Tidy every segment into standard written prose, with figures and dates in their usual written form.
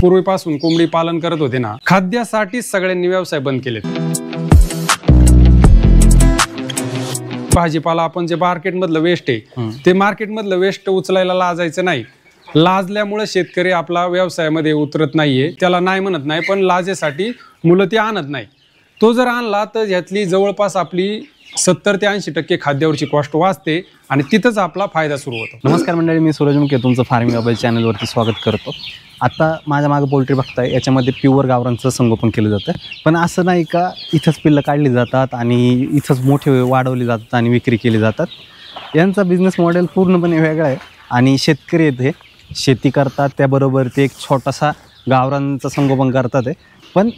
पूर्वीपासून कोंबडी पालन करत होते ना, खाद्यासाठीच सगळ्यांनी व्यवसाय बंद केलेत. भाजीपाला आपण जे मार्केटमधलं वेस्ट आहे ते मार्केटमधलं वेस्ट उचलायला लाजायचं नाही. लाजल्यामुळे शेतकरी आपला व्यवसायामध्ये उतरत नाहीये. त्याला नाही म्हणत नाही, पण लाजेसाठी मुलं ते आणत नाही. तो जर आणला तर यातली जवळपास आपली 70 ते 80% खाद्यावरची कॉस्ट वाचते आणि तिथंच आपला फायदा सुरू होतो. नमस्कार मंडळी, मी सूरज मुके तुमचं फार्मिंग मोबाईल चॅनलवरती स्वागत करतो. आता माझ्या मागं पोल्ट्री बघताय, याच्यामध्ये प्युअर गावरांचं संगोपन केलं जातं. पण असं नाही का इथंच पिल्लं काढली जातात आणि इथंच मोठे वाढवली जातात आणि विक्री केली जातात. यांचा बिझनेस मॉडेल पूर्णपणे वेगळा आहे आणि शेतकरी येथे शेती करतात, त्याबरोबर ते एक छोटासा गावरांचं संगोपन करतात आहे. पण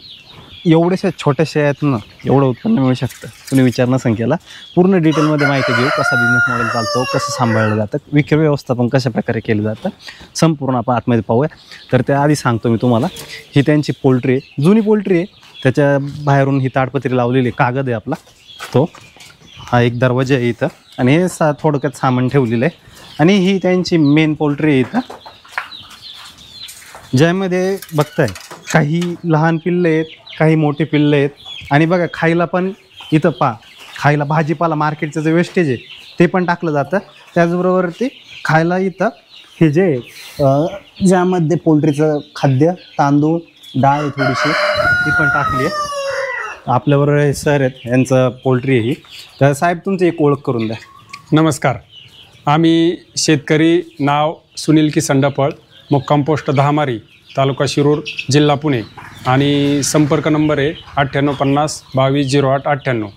एवढ्याशा छोट्याशा यातनं एवढं उत्पन्न मिळू शकतं, तुम्ही विचार नसेल केला. पूर्ण डिटेलमध्ये माहिती घेऊ, कसा बिझनेस मॉडेल चालतो, कसं सांभाळलं जातं, विक्री व्यवस्थापन कशा प्रकारे केलं जातं, संपूर्ण आपण आतमध्ये पाहूया. तर त्याआधी सांगतो मी तुम्हाला, ही त्यांची पोल्ट्री आहे, जुनी पोल्ट्री आहे. त्याच्या बाहेरून ही ताडपत्री लावलेली कागद आहे आपला, तो हा एक दरवाजा आहे इथं आणि हे थोडक्यात सामान ठेवलेलं आहे. आणि ही त्यांची मेन पोल्ट्री आहे इथं, ज्यामध्ये बघताय काही लहान पिल्लं आहेत, काही मोठे पिल्लं आहेत. आणि बघा खायला पण इथं खायला भाजीपाला मार्केटचं जे वेस्टेज आहे ते पण टाकलं जातं. त्याचबरोबर ते खायला इथं हे जे ज्यामध्ये पोल्ट्रीचं खाद्य, तांदूळ, डाळ आहे थोडीशी, ती पण टाकली आहे. आपल्याबरोबर हे सर आहेत, यांचं पोल्ट्री आहे ही. तर साहेब तुमची एक ओळख करून द्या. नमस्कार, आम्ही शेतकरी, नाव सुनील किसन डफळ, मुक्काम पोस्ट दहामारी, तालुका शिरूर, जिल्हा पुणे. आणि संपर्क नंबर आहे 9850 22 08 98.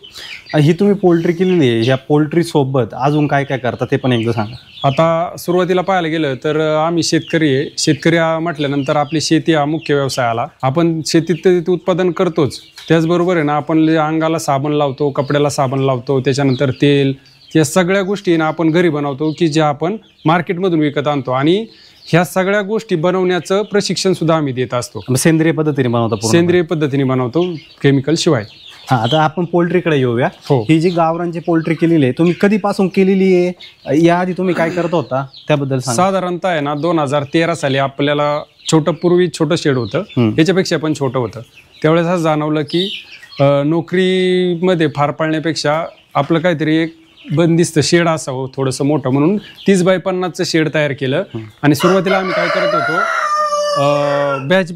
ही तुम्ही पोल्ट्री केलेली आहे, ह्या पोल्ट्रीसोबत अजून काय काय करता ते पण एकदा सांगा. आता सुरुवातीला पाहायला गेलं तर आम्ही शेतकरी आहे. शेतकरी म्हटल्यानंतर आपली शेती हा मुख्य व्यवसाय आला. आपण शेतीत उत्पादन करतोच, त्याचबरोबर आहे ना आपण अंगाला साबण लावतो, कपड्याला साबण लावतो, त्याच्यानंतर तेल, या सगळ्या गोष्टी ना आपण घरी बनवतो की ज्या आपण मार्केटमधून विकत आणतो. आणि ह्या सगळ्या गोष्टी बनवण्याचं प्रशिक्षण सुद्धा आम्ही देत असतो. सेंद्रिय पद्धतीने बनवतो, सेंद्रिय पद्धतीने बनवतो, केमिकल शिवाय. हां, आता आपण पोल्ट्रीकडे येऊया. हो. ही जी गावरांची पोल्ट्री केलेली आहे, तुम्ही कधीपासून केलेली आहे, याआधी तुम्ही काय करत होता त्याबद्दल सांगा. साधारणतः आहे ना 2013 साली आपल्याला पूर्वी छोटं शेड होतं, याच्यापेक्षा पण छोटं होतं. त्यावेळेस असं जाणवलं की नोकरीमध्ये फार पाळण्यापेक्षा आपलं काहीतरी एक बंदिस्त शेड असावं थोडंसं मोठं, म्हणून 30 बाय 50चं शेड तयार केलं. आणि सुरुवातीला आम्ही काय करत होतो,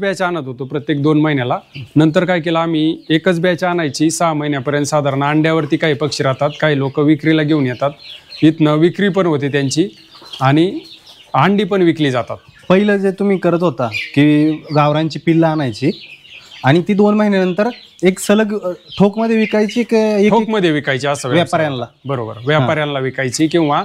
बॅच आणत होतो प्रत्येक 2 महिन्याला. नंतर काय केलं आम्ही, एकच बॅच आणायची 6 महिन्यापर्यंत. साधारण अंड्यावरती काही पक्षी राहतात, काही लोक विक्रीला घेऊन येतात, इथनं विक्री पण होते त्यांची आणि अंडी पण विकली जातात. पहिलं जे तुम्ही करत होता की गावरांची पिल्लं आणायची आणि ती 2 महिन्यानंतर एक सलग ठोकमध्ये विकायची, ठोकमध्ये विकायची असं व्यापाऱ्यांना. बरोबर, व्यापाऱ्यांना विकायची. किंवा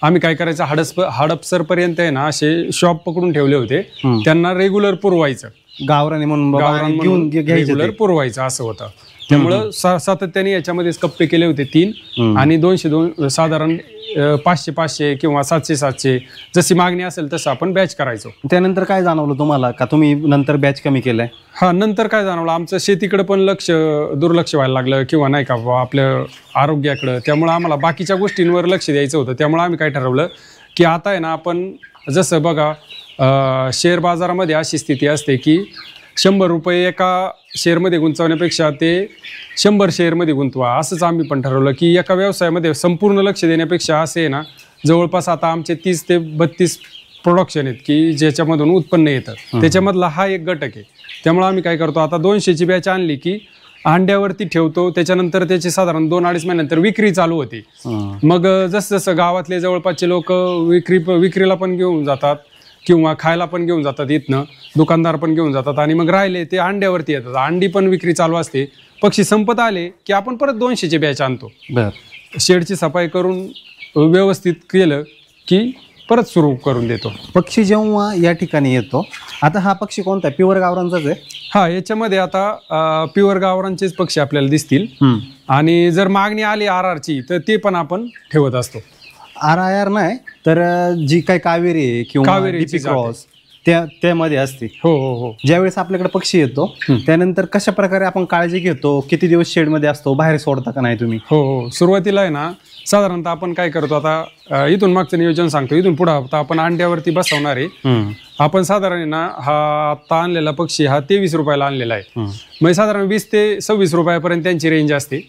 आम्ही काय करायचं, हडपसरपर्यंत आहे ना असे शॉप पकडून ठेवले होते, त्यांना रेग्युलर पुरवायचं, गावरानी म्हणून रेग्युलर पुरवायचं असं होतं. त्यामुळं सातत्याने याच्यामध्येच कप्पे केले होते 3 आणि 200 साधारण 500 किंवा 700 जशी मागणी असेल तसं आपण बॅच करायचो. त्यानंतर काय जाणवलं तुम्हाला का तुम्ही नंतर बॅच कमी केलंय? हा, नंतर काय जाणवलं, आमचं शेतीकडे पण दुर्लक्ष व्हायला लागलं किंवा नाही का आपल्या आरोग्याकडं. त्यामुळे आम्हाला बाकीच्या गोष्टींवर लक्ष द्यायचं होतं. त्यामुळे आम्ही काय ठरवलं की आता आहे ना आपण जसं बघा, शेअर बाजारामध्ये अशी स्थिती असते की 100 रुपये एका शेअरमध्ये गुंतवण्यापेक्षा ते 100 शेअरमध्ये गुंतवा. असंच आम्ही पण ठरवलं की एका व्यवसायामध्ये संपूर्ण लक्ष देण्यापेक्षा असे आहे ना, जवळपास आता आमचे 30 ते 32 प्रोडक्शन आहेत की ज्याच्यामधून उत्पन्न येतं, त्याच्यामधला हा एक घटक आहे. त्यामुळे आम्ही काय करतो, आता 200ची बॅच आणली की अंड्यावरती ठेवतो, त्याच्यानंतर त्याची साधारण 2-2.5 महिन्यानंतर विक्री चालू होते. मग जसं गावातले जवळपासचे लोक विक्रीला पण घेऊन जातात किंवा खायला पण घेऊन जातात, इथनं दुकानदार पण घेऊन जातात. आणि मग राहिले ते अंड्यावरती येतात, अंडी पण विक्री चालू असते. पक्षी संपत आले की आपण परत 200ची बॅच आणतो. शेडची सफाई करून व्यवस्थित केलं की परत सुरू करून देतो. पक्षी जेव्हा या ठिकाणी येतो, आता हा पक्षी कोणता आहे, प्युअर गावरांचाच आहे? हा, याच्यामध्ये आता प्युअर गावरांचेच पक्षी आपल्याला दिसतील. आणि जर मागणी आली RRची तर ते पण आपण ठेवत असतो. RIR नाही तर जी काही कावेरी आहे किंवा क्रॉस त्यामध्ये असते. हो हो हो. ज्यावेळेस आपल्याकडे पक्षी येतो त्यानंतर कशा प्रकारे आपण काळजी घेतो, किती दिवस शेडमध्ये असतो, बाहेर सोडता का नाही तुम्ही? हो हो. सुरुवातीला आहे ना साधारणतः आपण काय करतो, आता इथून मागचं नियोजन सांगतो. इथून पुढे आता आपण अंड्यावरती बसवणार आहे. आपण साधारण ना हा आता आणलेला पक्षी हा 23 रुपयाला आणलेला आहे. म्हणजे साधारण 20 ते 26 रुपयापर्यंत त्यांची रेंज असते.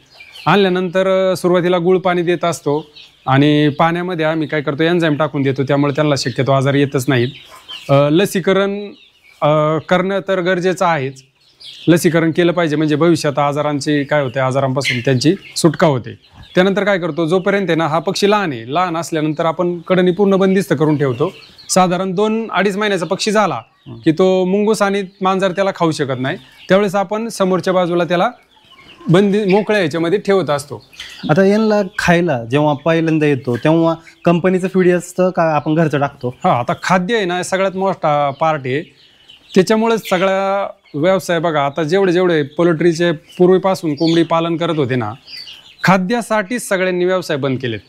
आणल्यानंतर सुरुवातीला गुळ पाणी देत असतो आणि पाण्यामध्ये आम्ही काय करतो एन्झाईम टाकून देतो, त्यामुळे त्यांना शक्यतो आजार येतच नाहीत. लसीकरण करणं तर गरजेचं आहेच. लसीकरण केलं पाहिजे म्हणजे भविष्यात आजारांची काय होते, आजारांपासून त्यांची सुटका होते. त्यानंतर काय करतो, जोपर्यंत आहे ना हा पक्षी लहान आहे, लहान असल्यानंतर आपण कडणी पूर्ण बंदिस्त करून ठेवतो. साधारण 2-2.5 महिन्याचा पक्षी झाला की तो मुंगूस आणि मांजर त्याला खाऊ शकत नाही, त्यावेळेस आपण समोरच्या बाजूला त्याला मोकळ्या ह्याच्यामध्ये ठेवत असतो. आता यांना खायला जेव्हा पहिल्यांदा येतो तेव्हा कंपनीचं फीड असतं का आपण घरचं टाकतो? हा, आता खाद्य आहे ना सगळ्यात मोठा पार्ट आहे. त्याच्यामुळेच सगळा व्यवसाय बघा, आता जेवढे पोल्ट्रीचे पूर्वीपासून कोंबडी पालन करत होते ना, खाद्यासाठीच सगळ्यांनी व्यवसाय बंद केलेत.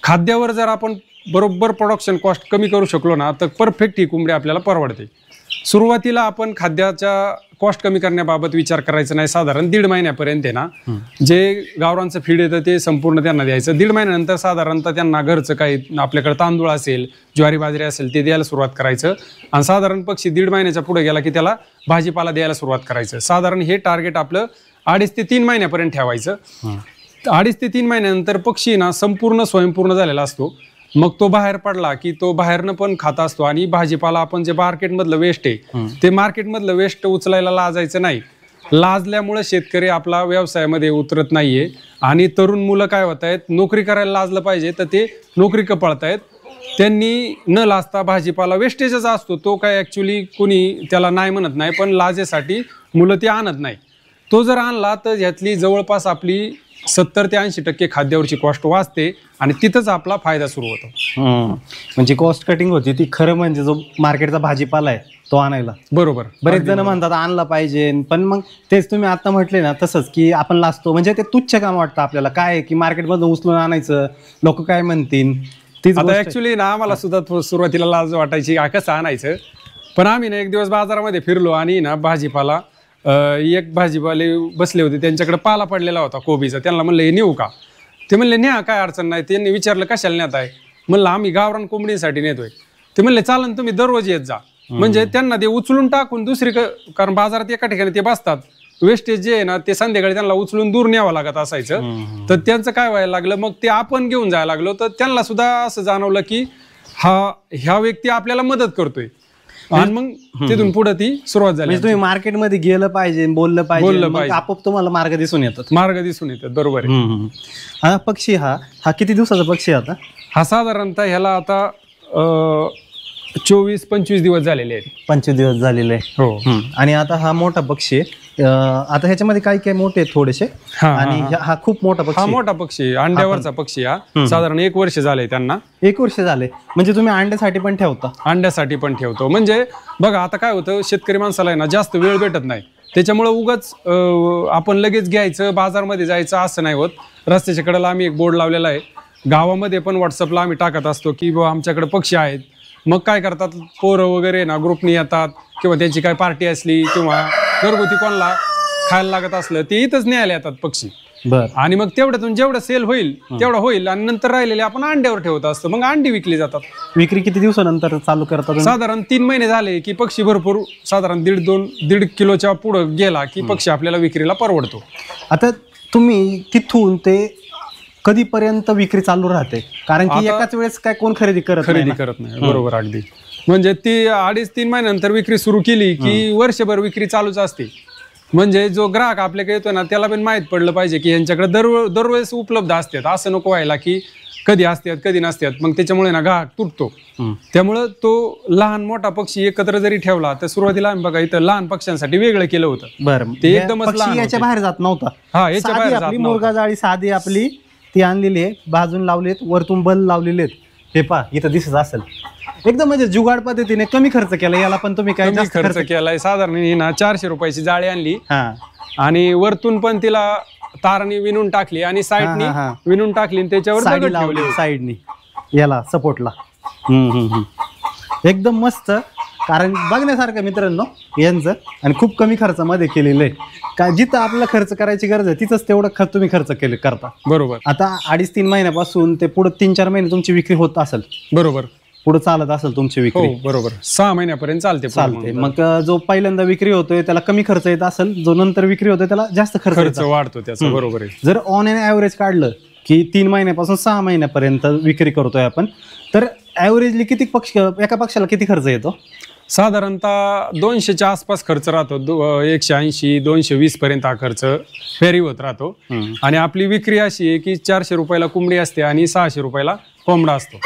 खाद्यावर जर आपण बरोबर प्रोडक्शन कॉस्ट कमी करू शकलो ना तर परफेक्ट ही कोंबडी आपल्याला परवडते. सुरुवातीला आपण खाद्याच्या कॉस्ट कमी करण्याबाबत विचार करायचा नाही. साधारण 1.5 महिन्यापर्यंत आहे ना जे गावरांचं फीड येतं ते संपूर्ण त्यांना द्यायचं. 1.5 महिन्यानंतर साधारणतः त्यांना घरचं काही आपल्याकडे तांदूळ असेल, ज्वारी बाजरी असेल ते द्यायला सुरुवात करायचं. आणि साधारण पक्षी 1.5 महिन्याच्या पुढे गेला की त्याला भाजीपाला द्यायला सुरुवात करायचं. साधारण हे टार्गेट आपलं 2.5 ते 3 महिन्यापर्यंत ठेवायचं. 2.5 ते 3 महिन्यानंतर पक्षी ना संपूर्ण स्वयंपूर्ण झालेला असतो. मग तो बाहेर पडला की तो बाहेरनं पण खात असतो. आणि भाजीपाला आपण जे मार्केटमधलं वेस्ट आहे ते मार्केटमधलं वेस्ट उचलायला लाजायचं नाही. लाजल्यामुळे शेतकरी आपला व्यवसायामध्ये उतरत नाहीये. आणि तरुण मुलं काय होत आहेत, नोकरी करायला लाजलं पाहिजे तर ते नोकरी कपाळतायत. त्यांनी न लाजता भाजीपाला वेस्टेजच असतो तो काय ॲक्च्युली कोणी त्याला नाही म्हणत नाही, पण लाजेसाठी मुलं ते आणत नाही. तो जर आणला तर ह्यातली जवळपास आपली 70 ते 80% खाद्यावरची कॉस्ट वाचते आणि तिथंच आपला फायदा सुरू होतो. म्हणजे कॉस्ट कटिंग होती ती. खरं म्हणजे जो मार्केटचा भाजीपाला आहे तो आणायला बरोबर. बरेच जण म्हणतात आणला पाहिजे, पण मग तेच तुम्ही आता म्हटले ना तसंच की आपण लाजतो. म्हणजे ते तुच्छ काम वाटतं आपल्याला. काय की मार्केटमधून उचलून आणायचं, लोक काय म्हणतील. तीच आता ऍक्च्युली ना आम्हाला सुद्धा सुरुवातीला लाज वाटायची कसं आणायचं. पण आम्ही ना एक दिवस बाजारामध्ये फिरलो आणि ना भाजीपाला एक भाजीपाले बसले होते, त्यांच्याकडे पाला पडलेला होता कोबीचा. त्यांना म्हणलं हे नेऊ का? ते म्हणले न्या, काय अडचण नाही. त्यांनी विचारलं कशाला नेत आहे? म्हणलं आम्ही गावरान कोंबडीसाठी नेतोय. ते म्हणले चालन, तुम्ही दररोज येत जा. म्हणजे त्यांना ते उचलून टाकून दुसरी, कारण बाजारात एका ठिकाणी ते बसतात, वेस्टेज जे आहे ना ते संध्याकाळी त्यांना उचलून दूर न्यावं लागत असायचं. तर त्यांचं काय व्हायला लागलं, मग ते आपण घेऊन जायला लागलो. तर त्यांना सुद्धा असं जाणवलं की ह्या व्यक्ती आपल्याला मदत करतोय. आणि मग तिथून पुढे ती सुरुवात झाली. तुम्ही मार्केटमध्ये गेलं पाहिजे, बोललं पाहिजे, आपोआप तुम्हाला मार्ग दिसून येतात. बरोबर आहे. हा पक्षी हा किती दिवसाचा पक्षी आहे आता? हा साधारणतः ह्याला आता 24-25 दिवस झालेले आहेत. 25 दिवस झालेले आहे. हो. आणि आता हा मोठा पक्षी आहे. आता ह्याच्यामध्ये काही काही मोठे थोडेसे आणि हा खूप मोठा पक्षी. हा मोठा पक्षी, अंड्यावरचा पक्षी. हा साधारण 1 वर्ष झालंय त्यांना. 1 वर्ष झाले. म्हणजे तुम्ही अंड्यासाठी पण ठेवता? अंड्यासाठी पण ठेवतो. म्हणजे बघा आता काय होतं, शेतकरी माणसाला आहे ना जास्त वेळ भेटत नाही. त्याच्यामुळे उगाच आपण लगेच घ्यायचं, बाजारमध्ये जायचं असं नाही होत. रस्त्याच्या कडेला आम्ही एक बोर्ड लावलेला आहे. गावामध्ये पण व्हॉट्सअपला आम्ही टाकत असतो की बाबा आमच्याकडे पक्षी आहेत. मग काय करतात, पोरं वगैरे ना ग्रुपनी येतात किंवा त्यांची काय पार्टी असली किंवा घरगुती कोणाला खायला लागत असलं ते इथंच न्यायला येतात पक्षी. आणि मग तेवढ्यातून जेवढं सेल होईल तेवढं होईल आणि नंतर राहिलेले आपण अंड्यावर ठेवत असतो. मग अंडी विकली जातात. विक्री किती दिवसानंतर चालू करतात? साधारण 3 महिने झाले की पक्षी भरपूर, साधारण 1.5 किलोच्या पुढे गेला की पक्षी आपल्याला विक्रीला परवडतो. आता तुम्ही तिथून ते कधीपर्यंत विक्री चालू राहते? कारण की एकाच वेळेस काय कोण खरेदी करत नाही. बरोबर, अगदी. म्हणजे ती 2.5-3 महिन्यानंतर विक्री सुरू केली की वर्षभर विक्री चालूच असते. म्हणजे जो ग्राहक आपल्याकडे येतो ना त्याला पण माहित पडलं पाहिजे की यांच्याकडे दरवेळेस उपलब्ध असतात. असं नको व्हायला की कधी असतात कधी नसतात. मग त्याच्यामुळे ना ग्राहक तुटतो. त्यामुळं तो लहान मोठा पक्षी एकत्र जरी ठेवला तर सुरुवातीला आम्ही बघा इथं लहान पक्षांसाठी वेगळं केलं होतं. बरं, ते एकदमच याच्या बाहेर जात नव्हता. हा, याच्या बाहेर आपली मुर्गा जाळी साधी आपली ती आणलेली आहे, बाजून लावलेत, वरतून बल लावलेले आहेत. हे पहा इथं दिसत असेल. एकदम म्हणजे जुगाड पद्धतीने कमी खर्च केला याला. पण तुम्ही काय जास्त खर्च केलाय? साधारण ना 400 रुपयाची जाळी आणली आणि वरतून पण तिला ताराने विणून टाकली आणि साईडनी विणून टाकली, त्याच्यावर दगड ठेवले साईडनी याला सपोर्टला. एकदम मस्त. कारण बघण्यासारखं मित्रांनो यांचं, आणि खूप कमी खर्चामध्ये केलेलं आहे. का जिथं आपल्याला खर्च करायची गरज आहे तिथंच तेवढं तुम्ही खर्च करता. बरोबर. आता 2.5-3 महिन्यापासून ते पुढे 3-4 महिने तुमची विक्री होत असेल, बरोबर, पुढे चालत असेल तुमची विक्री. हो बरोबर, 6 महिन्यापर्यंत चालते. मग जो पहिल्यांदा विक्री होतोय त्याला कमी खर्च येत असेल, जो नंतर विक्री होतोय त्याला जास्त खर्च वाढतो त्याचा. बरोबर आहे. जर ऑन एन ॲव्हरेज काढलं की 3 महिन्यापासून 6 महिन्यापर्यंत विक्री करतोय आपण, तर ॲव्हरेजली किती एका पक्षाला किती खर्च येतो? साधारणतः 200च्या आसपास खर्च राहतो. 180-220 पर्यंत हा खर्च फेरी होत राहतो. आणि आपली विक्री अशी आहे की 400 रुपयाला कोंबडी असते आणि 600 रुपयाला कोंबडा असतो.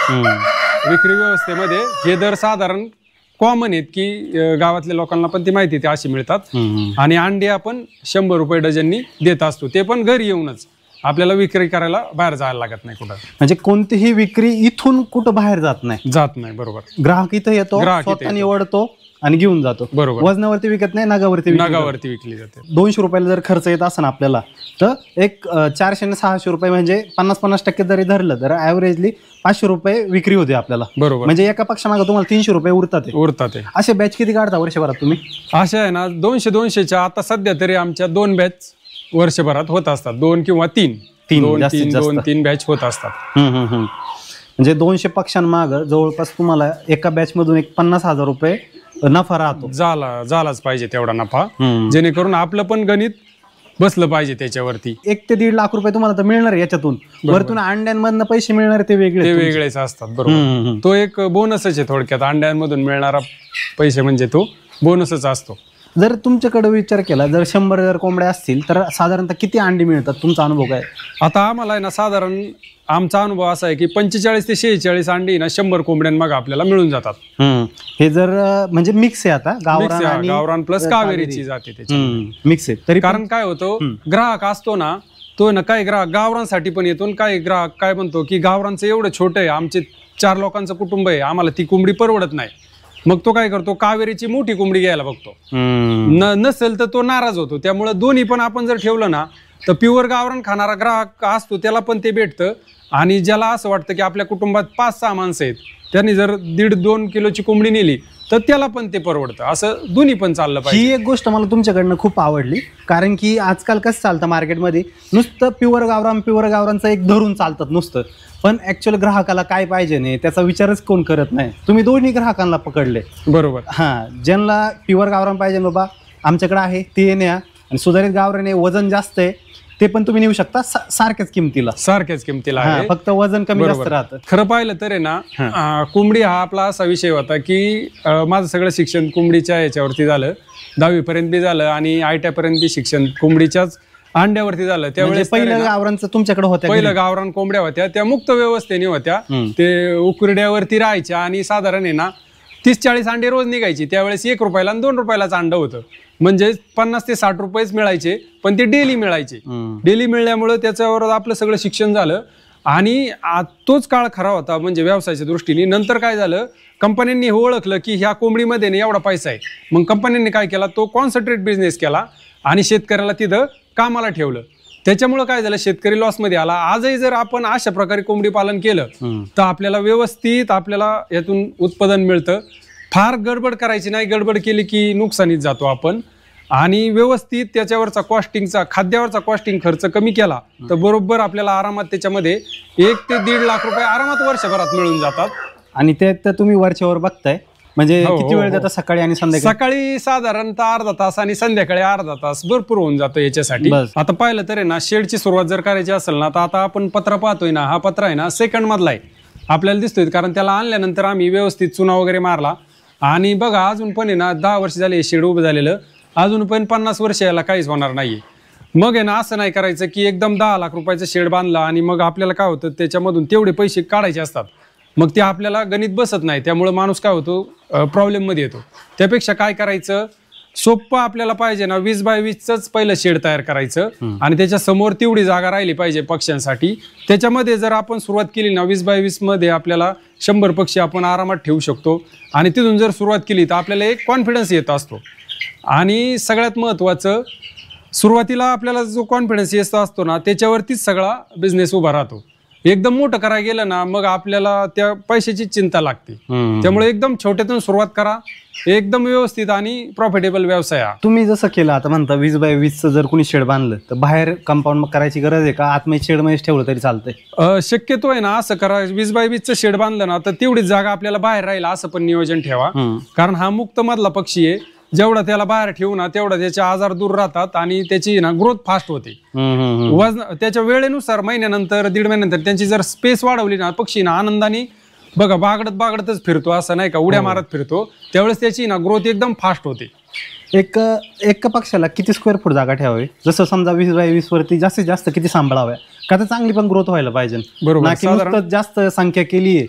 विक्री व्यवस्थेमध्ये हे दर साधारण कॉमन आहेत की गावातल्या लोकांना पण ती माहिती ते अशी मिळतात. आणि अंडे आपण 100 रुपये डझननी देत असतो, ते पण घरी येऊनच. आपल्याला विक्री करायला बाहेर जायला लागत नाही कुठं. म्हणजे कोणतीही विक्री इथून कुठं बाहेर जात नाही. बरोबर. ग्राहक इथं येतो, स्वतः निवडतो आणि घेऊन जातो. बरोबर. वजनावरती विकत नाही, नगावरती विकली जाते. 200 रुपयाला जर खर्च येत असेल आपल्याला, तर एक 400 आणि 600 रुपये म्हणजे 50-50% जरी धरलं तर ॲव्हरेजली 500 रुपये विक्री होते आपल्याला. बरोबर. म्हणजे एका पक्षामागे तुम्हाला 300 रुपये उरतात. असे बॅच किती काढता वर्षभरात तुम्ही? अशा आहे ना 200-200च्या आता सध्या तरी आमच्या 2 बॅच वर्षभरात होत असतात. 2 किंवा 3 बॅच होत असतात. म्हणजे 200 पक्षांमाग जवळपास तुम्हाला एका बॅच मधून एक 50,000 रुपये नफा राहतो. झालाच पाहिजे तेवढा नफा, जेणेकरून आपलं पण गणित बसलं पाहिजे त्याच्यावरती. 1 ते 1.5 लाख रुपये तुम्हाला तर मिळणार याच्यातून. वरतून अंड्यांमधनं पैसे मिळणार ते वेगळेच असतात. बरोबर. तो एक बोनसच आहे थोडक्यात. अंड्यांमधून मिळणारा पैसे म्हणजे तो बोनसच असतो. जर तुमच्याकडे विचार केला, जर 100 जर कोंबड्या असतील तर साधारणतः किती अंडी मिळतात? तुमचा अनुभव काय? आता आम्हाला आहे ना साधारण आमचा अनुभव असा आहे की 45 ते 46 अंडी ना 100 कोंबड्यांमाग आपल्याला मिळून जातात. हे जर म्हणजे मिक्स आहे, आता गावरान प्लस कावेरीची जाते त्याची मिक्स आहे. तरी कारण काय होतं, ग्राहक असतो ना तो ना, काही ग्राहक गावरांसाठी पण येतो, काही ग्राहक काय म्हणतो की गावरांचं एवढं छोटं आहे, आमचे 4 लोकांचं कुटुंब आहे, आम्हाला ती कोंबडी परवडत नाही. मग तो काय करतो, कावेरीची मोठी कोंबडी घ्यायला बघतो. नसेल तर तो नाराज होतो. त्यामुळे दोन्ही पण आपण जर ठेवलं ना तर प्युअर गावरान खाणारा ग्राहक असतो त्याला पण ते भेटतं. आणि ज्याला असं वाटतं की आपल्या कुटुंबात 5-6 माणसं आहेत, त्यांनी जर 1.5-2 किलोची कोंबडी नेली तर त्याला पण ते परवडतं. असं दोन्ही पण चाललं पाहिजे. ही एक गोष्ट मला तुमच्याकडनं खूप आवडली, कारण की आजकाल कसं चालतं मार्केटमध्ये, नुसतं प्युअर गावरांचं एक धरून चालतात नुसतं, पण ऍक्च्युअल ग्राहकाला काय पाहिजे नाही त्याचा विचारच कोण करत नाही. तुम्ही दोन्ही ग्राहकांना पकडले. बरोबर. ज्यांना प्युअर गावरान पाहिजे बाबा आमच्याकडे आहे ते न्या, आणि सुधारित गावरान वजन जास्त आहे ते पण तुम्ही नेऊ शकता सारख्याच किमतीला आहे, फक्त वजन कमी जास्त राहतं. खरं पाहिलं तर आहे ना, कोंबडी हा आपला असा विषय होता की माझं सगळं शिक्षण कोंबडीच्या याच्यावरती झालं. 10वी पर्यंत बी झालं आणि ITI पर्यंत बी शिक्षण कोंबडीच्याच अंड्यावरती झालं. त्यावेळेस पहिलं गावरांचं तुमच्याकडे होत्या? पहिलं गावरान कोंबड्या होत्या, त्या मुक्त व्यवस्थेने होत्या. ते उकरड्यावरती राहायच्या आणि साधारण आहे ना 30-40 अंडे रोज निघायची. त्यावेळेस 1 रुपयाला आणि 2 रुपयालाच अंड होतं. म्हणजे 50 ते 60 रुपयेच मिळायचे, पण ते डेली मिळायचे. डेली मिळल्यामुळे त्याच्यावर आपलं सगळं शिक्षण झालं. आणि तोच काळ खरा होता म्हणजे व्यवसायाच्या दृष्टीने. नंतर काय झालं, कंपन्यांनी ओळखलं की ह्या कोंबडीमध्ये नाही एवढा पैसा आहे. मग कंपन्यांनी काय केला, तो कॉन्सन्ट्रेट बिझनेस केला आणि शेतकऱ्याला तिथं कामाला ठेवलं. त्याच्यामुळे काय झालं, शेतकरी लॉसमध्ये आला. आजही जर आपण अशा प्रकारे कोंबडी पालन केलं तर आपल्याला व्यवस्थित आपल्याला यातून उत्पादन मिळतं. फार गडबड करायची नाही, गडबड केली की नुकसानीत जातो आपण. आणि व्यवस्थित त्याच्यावरचा खाद्यावरचा कॉस्टिंग खर्च कमी केला तर बरोबर आपल्याला आरामात त्याच्यामध्ये 1 ते 1.5 लाख रुपये आरामात वर्षभरात मिळून जातात. आणि ते तुम्ही वरच्यावर बघताय म्हणजे किती वेळ देता? सकाळी आणि संध्याकाळी? सकाळी साधारणतः अर्धा तास आणि संध्याकाळी अर्धा तास भरपूर होऊन जातो याच्यासाठी. आता पाहिलं तर आहे ना, शेडची सुरुवात जर करायची असेल ना तर आता आपण पत्रा पाहतोय ना, हा पत्रा आहे ना 2nd मधला आहे आपल्याला दिसतोय. कारण त्याला आणल्यानंतर आम्ही व्यवस्थित चुना वगैरे मारला. आणि बघा अजून पण आहे ना 10 वर्ष झाले शेड उभं झालेलं, अजून पण 50 वर्ष याला काहीच होणार नाहीये. मग आहे ना असं नाही करायचं की एकदम 10 लाख रुपयाचं शेड बांधला आणि मग आपल्याला काय होतं त्याच्यामधून तेवढे पैसे काढायचे असतात, मग ते आपल्याला गणित बसत नाही. त्यामुळे माणूस काय होतो, प्रॉब्लेम मध्ये येतो. त्यापेक्षा काय करायचं, सोप्पं आपल्याला पाहिजे ना 20 बाय 20च पहिलं शेड तयार करायचं आणि त्याच्या समोर तेवढी जागा राहिली पाहिजे पक्ष्यांसाठी. त्याच्यामध्ये जर आपण सुरुवात केली ना 20 बाय 20 मध्ये आपल्याला 100 पक्षी आपण आरामात ठेवू शकतो. आणि तिथून जर सुरुवात केली तर आपल्याला एक कॉन्फिडन्स येत असतो. आणि सगळ्यात महत्त्वाचं, सुरुवातीला आपल्याला जो कॉन्फिडन्स येत असतो ना त्याच्यावरतीच सगळा बिझनेस उभा राहतो. एकदम मोठं करायला गेलं ना मग आपल्याला त्या पैशाची चिंता लागते. त्यामुळे एकदम छोट्यातून सुरुवात करा, एकदम व्यवस्थित आणि प्रॉफिटेबल व्यवसाय हा. तुम्ही जसं केलं आता म्हणता 20x20चं जर कोणी शेड बांधलं तर बाहेर कंपाऊंड करायची गरज आहे का, आतमध्ये शेड मध्ये ठेवलं तरी चालतंय? शक्यतो आहे ना असं करा, 20x20चं शेड बांधलं ना तर तेवढीच जागा आपल्याला बाहेर राहील असं पण नियोजन ठेवा. कारण हा मुक्त मधला पक्षी आहे, जेवढा त्याला बाहेर ठेवू ना तेवढा त्याचे आजार दूर राहतात आणि त्याची ना ग्रोथ फास्ट होते. वजन त्याच्या वेळेनुसार महिन्यानंतर 1.5 महिन्यानंतर त्यांची जर स्पेस वाढवली ना पक्षी ना आनंदाने बघा बागडतच फिरतो, असं नाही का उड्या मारत फिरतो, त्यावेळेस त्याची ना ग्रोथ एकदम फास्ट होते. एक पक्षाला किती स्क्वेअर फूट जागा ठेवावी? जसं समजा 20x20 वरती जास्तीत जास्त किती सांभाळाव्या का तर चांगली पण ग्रोथ व्हायला पाहिजे, बरोबर. ना की नुसतं जास्त संख्या केली आहे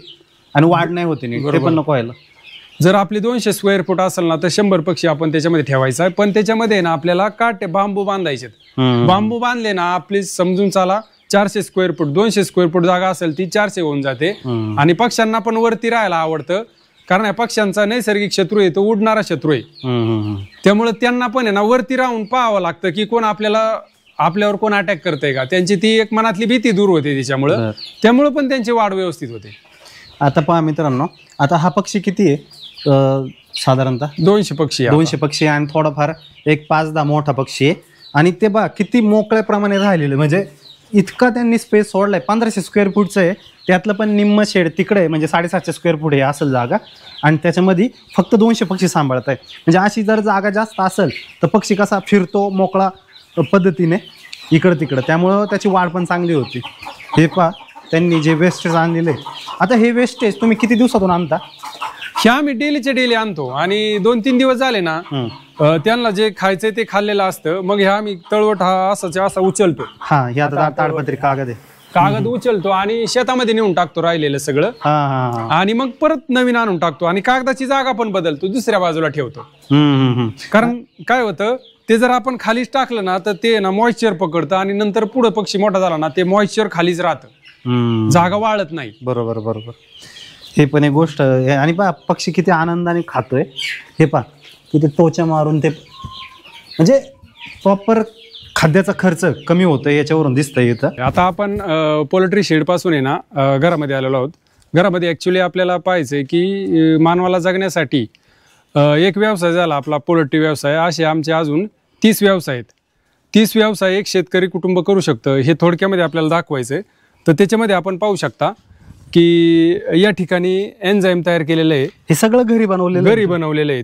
आणि वाढ नाही होते नीट, ते पण नको व्हायला. जर आपली 200 स्क्वेअर फूट असेल ना तर 100 पक्षी आपण त्याच्यामध्ये ठेवायचा आहे. पण त्याच्यामध्ये ना आपल्याला काटे बांबू बांधायचे. बांबू बांधले ना आपली समजून चाला 400 स्क्वेअर फूट 200 स्क्वेअर फूट जागा असेल ती 400 होऊन जाते. आणि पक्ष्यांना पण वरती राहायला आवडतं, कारण या पक्ष्यांचा नैसर्गिक शत्रू आहे तो उडणारा शत्रू आहे. त्यामुळे त्यांना पण आहे ना वरती राहून पाहावं लागतं की कोण आपल्यावर कोण अटॅक करतंय का, त्यांची ती एक मनातली भीती दूर होते त्यामुळे पण त्यांची वाढ व्यवस्थित होते. आता पहा मित्रांनो, आता हा पक्षी किती आहे साधारणतः? 200 पक्षी 200 पक्षी आणि थोडाफार एक 5-10 मोठा पक्षी आहे. आणि ते बघा किती मोकळ्याप्रमाणे राहिलेलं, म्हणजे इतका त्यांनी स्पेस सोडलाय. 1500 स्क्वेअर फूटचं आहे, त्यातलं पण निम्म शेड तिकडे आहे, म्हणजे 750 स्क्वेअर फूट आहे असेल जागा, आणि त्याच्यामध्ये फक्त 200 पक्षी सांभाळत आहे. म्हणजे अशी जर जागा जास्त असेल तर पक्षी कसा फिरतो मोकळा पद्धतीने इकडं तिकडं, त्यामुळं त्याची वाढ पण चांगली होती. हे पहा त्यांनी जे वेस्टेज आणलेलं आहे. आता हे वेस्टेज तुम्ही किती दिवसातून आणता? हे आम्ही डेली आणतो आणि 2-3 दिवस झाले ना त्यांना जे खायचंय ते खाल्लेलं असतं, मग हे आम्ही तळवट हा असा उचलतो. हा, हे आता ताडपत्री कागद उचलतो आणि शेतामध्ये नेऊन टाकतो राहिलेलं सगळं, आणि मग परत नवीन आणून टाकतो आणि कागदाची जागा पण बदलतो, दुसऱ्या बाजूला ठेवतो. कारण काय होतं ते जर आपण खालीच टाकलं ना तर ते ना मॉइश्चर पकडतं आणि नंतर पुढे पक्षी मोठा झाला ना ते मॉइश्चर खालीच राहतं, जागा वाळत नाही. बरोबर. हे पण एक गोष्ट आहे. आणि पहा पक्षी किती आनंदाने खातोय, हे पहा किती टोचा मारून, ते म्हणजे प्रॉपर खाद्याचा खर्च कमी होतोय याच्यावरून दिसतंय इथं. आता आपण पोल्ट्री शेड पासून आहे ना घरामध्ये आलेलो आहोत. घरामध्ये ऍक्च्युली आपल्याला पाहायचंय की मानवाला जगण्यासाठी एक व्यवसाय झाला आपला पोल्ट्री व्यवसाय, असे आमचे अजून 30 व्यवसाय आहेत. 30 व्यवसाय एक शेतकरी कुटुंब करू शकतं, हे थोडक्यामध्ये आपल्याला दाखवायचंय. तर त्याच्यामध्ये आपण पाहू शकता की या ठिकाणी एन्झाईम तयार केलेलं आहे, हे सगळं घरी बनवलेलं आहे.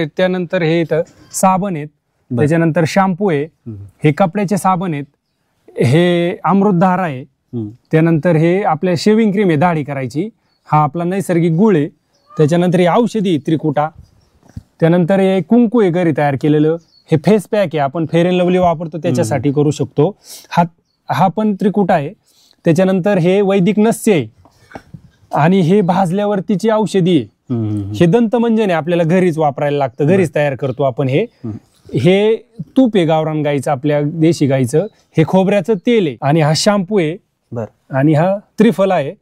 त्यानंतर हे इथं साबण आहेत, त्याच्यानंतर शॅम्पू आहे, हे कपड्याचे साबण आहेत, हे अमृतधार आहे, त्यानंतर हे आपल्या शेविंग क्रीम आहे दाढी करायची, हा आपला नैसर्गिक गुळ आहे, त्याच्यानंतर हे औषधी त्रिकुटा, त्यानंतर हे कुंकू आहे घरी तयार केलेलं, हे फेस पॅक आहे आपण फेअर अँड लवली वापरतो त्याच्यासाठी करू शकतो, हा पण त्रिकुटा आहे, त्याच्यानंतर हे वैदिक नस्य आहे, आणि हे भाजल्यावरतीची औषधी आहे, हे दंतमंजन आहे आपल्याला घरीच वापरायला लागतं, घरीच तयार करतो आपण. हे तूप आहे गावरान गाईचं आपल्या देशी गाईचं, हे खोबऱ्याचं तेल आहे, आणि हा शॅम्पू आहे, आणि हा त्रिफला आहे,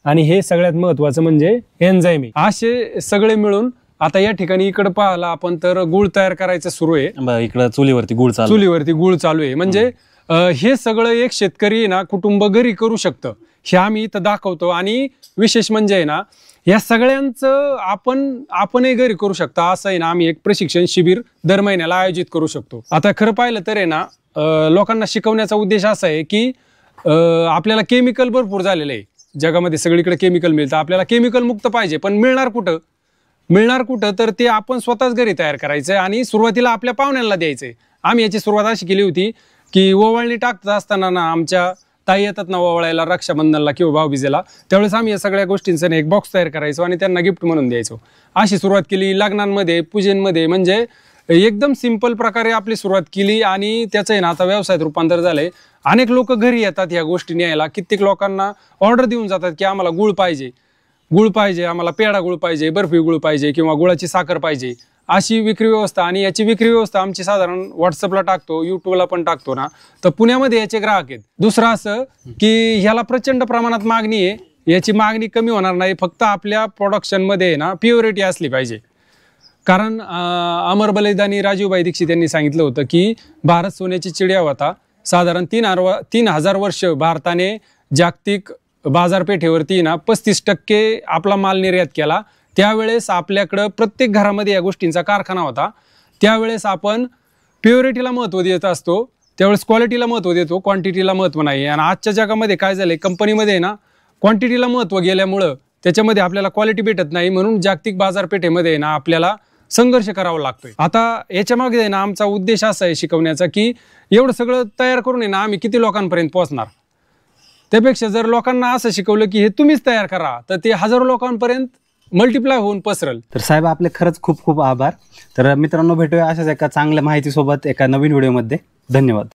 आणि हे सगळ्यात महत्वाचं म्हणजे एन्झाईम आहे. असे सगळे मिळून आता या ठिकाणी इकडे पाहिला आपण तर गुळ तयार करायचं सुरू आहे. इकडे चुलीवरती गुळ चालू आहे. म्हणजे हे सगळं एक शेतकरी ना कुटुंब घरी करू शकतं, हे आम्ही इथं दाखवतो. आणि विशेष म्हणजे आहे ना या सगळ्यांचं आपणही घरी करू शकता असं आहे ना आम्ही एक प्रशिक्षण शिबिर दर महिन्याला आयोजित करू शकतो. आता खरं पाहिलं तर आहे ना लोकांना शिकवण्याचा उद्देश असा आहे की आपल्याला केमिकल भरपूर झालेलं आहे जगामध्ये, सगळीकडे केमिकल मिळतं, आपल्याला केमिकल मुक्त पाहिजे, पण मिळणार कुठं तर ते आपण स्वतःच घरी तयार करायचंय आणि सुरुवातीला आपल्या पाहुण्यांना द्यायचंय. आम्ही याची सुरुवात अशी केली होती की ओवाळणी टाकत असताना ना आमच्या ताई येतात ना ओवाळायला रक्षाबंधनला किंवा भाऊबीजेला, त्यावेळेस आम्ही या सगळ्या गोष्टींचा एक बॉक्स तयार करायचो आणि त्यांना गिफ्ट म्हणून द्यायचो. अशी सुरुवात केली. लग्नांमध्ये पूजेमध्ये म्हणजे एकदम सिंपल प्रकारे आपली सुरुवात केली आणि त्याचं आहे ना आता व्यवसायात रूपांतर झालंय. अनेक लोक घरी येतात ह्या गोष्टी न्यायला, कित्येक लोकांना ऑर्डर देऊन जातात की आम्हाला गुळ पाहिजे, आम्हाला पेढा गुळ पाहिजे, बर्फी गुळ पाहिजे किंवा गुळाची साखर पाहिजे, अशी विक्री व्यवस्था. आणि याची विक्री व्यवस्था आमची साधारण व्हॉट्सअपला टाकतो, युट्यूबला पण टाकतो ना, तर पुण्यामध्ये याचे ग्राहक आहेत. दुसरं असं की ह्याला प्रचंड प्रमाणात मागणी आहे, याची मागणी कमी होणार नाही, फक्त आपल्या प्रोडक्शनमध्ये ना प्युरिटी असली पाहिजे. कारण अमर बलिदानी राजीवभाई दीक्षित यांनी सांगितलं होतं की भारत सोन्याची चिडिया होता. साधारण 3000 वर्ष भारताने जागतिक बाजारपेठेवरती ना 35% आपला माल निर्यात केला. त्यावेळेस आपल्याकडं प्रत्येक घरामध्ये या गोष्टींचा कारखाना होता. त्यावेळेस आपण प्युरिटीला महत्त्व देत असतो, त्यावेळेस क्वालिटीला महत्त्व देतो, क्वांटिटीला महत्त्व नाही. आणि आजच्या जगामध्ये काय झालंय, कंपनीमध्ये ना क्वांटिटीला महत्त्व गेल्यामुळं त्याच्यामध्ये आपल्याला क्वालिटी भेटत नाही, म्हणून जागतिक बाजारपेठेमध्ये ना आपल्याला संघर्ष करावा लागतोय. आता याच्या मागे ना आमचा उद्देश असा आहे शिकवण्याचा, की एवढं सगळं तयार करून आहे ना आम्ही किती लोकांपर्यंत पोहोचणार. त्यापेक्षा जर लोकांना असं शिकवलं की हे तुम्हीच तयार करा, तर ते हजारो लोकांपर्यंत मल्टिप्लाय होऊन पसरल. तर साहेब आपले खरंच खूप खूप आभार. तर मित्रांनो, भेटूया अशाच एका चांगल्या माहितीसोबत एका नवीन व्हिडिओमध्ये. धन्यवाद.